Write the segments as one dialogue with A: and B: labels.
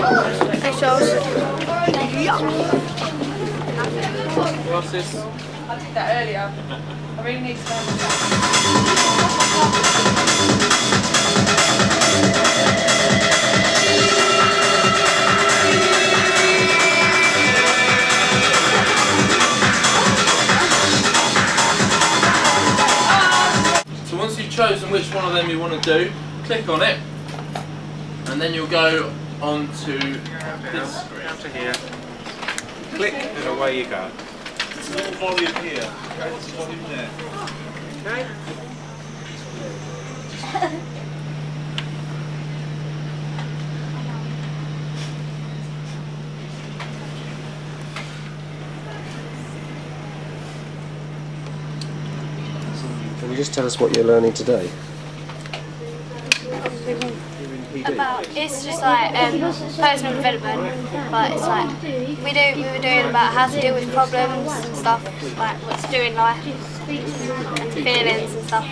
A: Thanks, Charles.
B: What's this?
C: I did that earlier. I really need to learn
B: So once you've chosen which one of them you want to do, click on it, and then you'll go on to this screen.
D: Down to here. Click and away you go.
E: It's a little volume here. Okay, it's a volume there.
D: Okay.
F: Can you just tell us what you're learning today?
A: It's just like personal development, but it's like we were doing about how to deal with problems and stuff, like what to do in life, and feelings and stuff.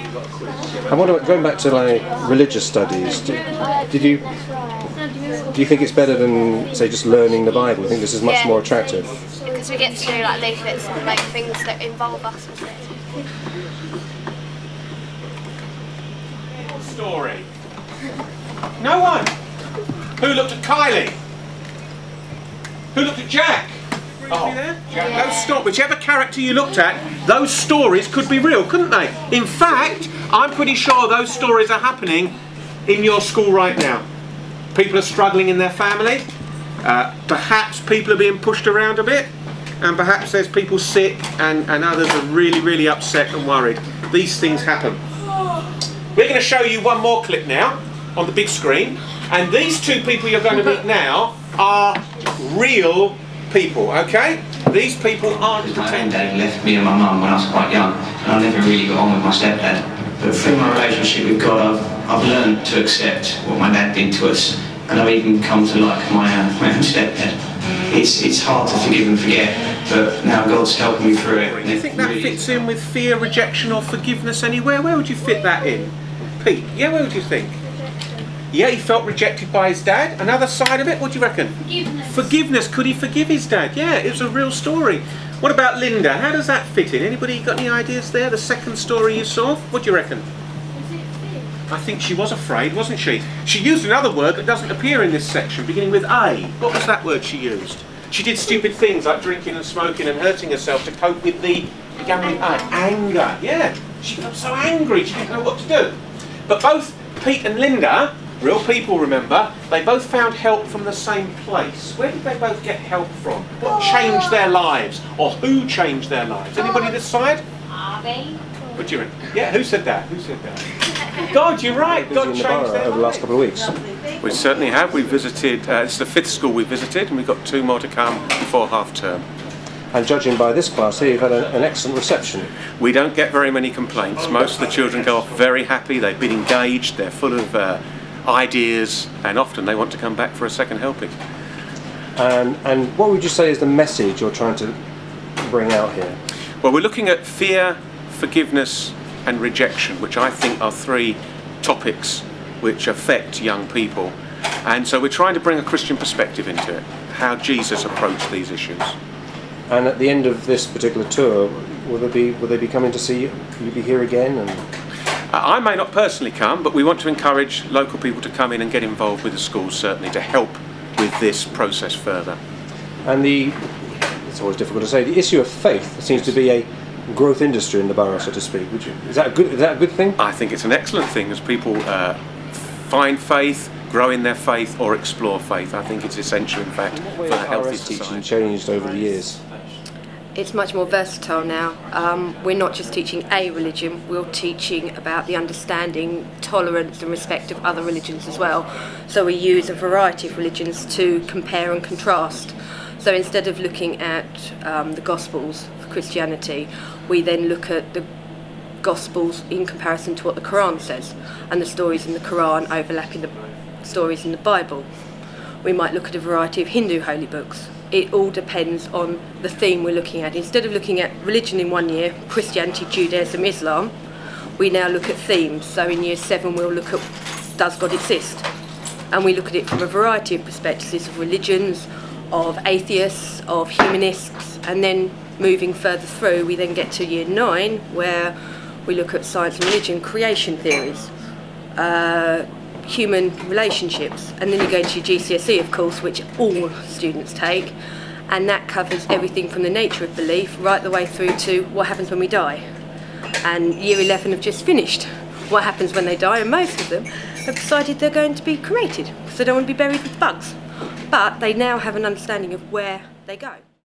F: And what about going back to like religious studies? Do you think it's better than say just learning the Bible? I think this is much more attractive.
A: Because we get to do like leaflets and like things that involve us and stuff.
D: Story. No one. Who looked at Kylie? Who looked at Jack? Oh,
A: Yeah.
D: those stop. Whichever character you looked at, those stories could be real, couldn't they? In fact, I'm pretty sure those stories are happening in your school right now. People are struggling in their family. Perhaps people are being pushed around a bit, and perhaps there's people sick, and others are really, really upset and worried. These things happen. We're going to show you one more clip now on the big screen, and these two people you're going to meet now are real people, okay? These people aren't pretending.
G: My dad left me and my mum when I was quite young, and I never really got on with my stepdad. But through my relationship with God, I've learned to accept what my dad did to us, and I've even come to like my own stepdad. It's hard to forgive and forget, but now God's helping me through it.
D: Do you think that fits in with fear, rejection or forgiveness anywhere? Where would you fit that in? Pete, yeah, where would you think? Yeah, he felt rejected by his dad. Another side of it, what do you reckon?
A: Forgiveness.
D: Forgiveness, could he forgive his dad? Yeah, it was a real story. What about Linda? How does that fit in? Anybody got any ideas there? The second story you saw? What do you reckon? I think she was afraid, wasn't she? She used another word that doesn't appear in this section, beginning with A. What was that word she used? She did stupid things like drinking and smoking and hurting herself to cope with the, began with A, anger. Yeah, she felt so angry, she didn't know what to do. But both Pete and Linda, real people remember, they both found help from the same place. Where did they both get help from? What changed their lives? Or who changed their lives? Anybody this side? What do you reckon? Yeah, who said that? Who said that? God, you're right. God changed their
F: over the last couple of weeks.
D: We certainly have. We visited, this is the 5th school we visited, and we've got 2 more to come before half term.
F: And judging by this class here, you've had an excellent reception.
D: We don't get very many complaints. Most of the children go off very happy. They've been engaged. They're full of ideas, and often they want to come back for a second helping.
F: And what would you say is the message you're trying to bring out here?
D: Well, we're looking at fear, forgiveness and rejection, which I think are 3 topics which affect young people. And so we're trying to bring a Christian perspective into it, how Jesus approached these issues.
F: And at the end of this particular tour, will they be coming to see you? Will you be here again? And
D: I may not personally come, but we want to encourage local people to come in and get involved with the schools, certainly, to help with this process further.
F: And it's always difficult to say, the issue of faith seems to be a growth industry in the borough, so to speak. Is that a good thing?
D: I think it's an excellent thing as people find faith, grow in their faith or explore faith. I think it's essential, in fact, for a healthy society.
F: Teaching changed over the years.
H: It's much more versatile now. We're not just teaching a religion, we're teaching about the understanding, tolerance and respect of other religions as well. So we use a variety of religions to compare and contrast. So instead of looking at the Gospels for Christianity, we then look at the Gospels in comparison to what the Quran says, and the stories in the Quran overlapping the stories in the Bible. We might look at a variety of Hindu holy books. It all depends on the theme we're looking at. Instead of looking at religion in one year, Christianity, Judaism, Islam, we now look at themes. So in year 7 we'll look at, does God exist? and we look at it from a variety of perspectives of religions, of atheists, of humanists, and then moving further through we then get to year 9 where we look at science and religion, creation theories, human relationships, and then you go into your GCSE, of course, which all students take, and that covers everything from the nature of belief right the way through to what happens when we die. And year 11 have just finished what happens when they die, and most of them have decided they're going to be cremated because they don't want to be buried with bugs. But they now have an understanding of where they go.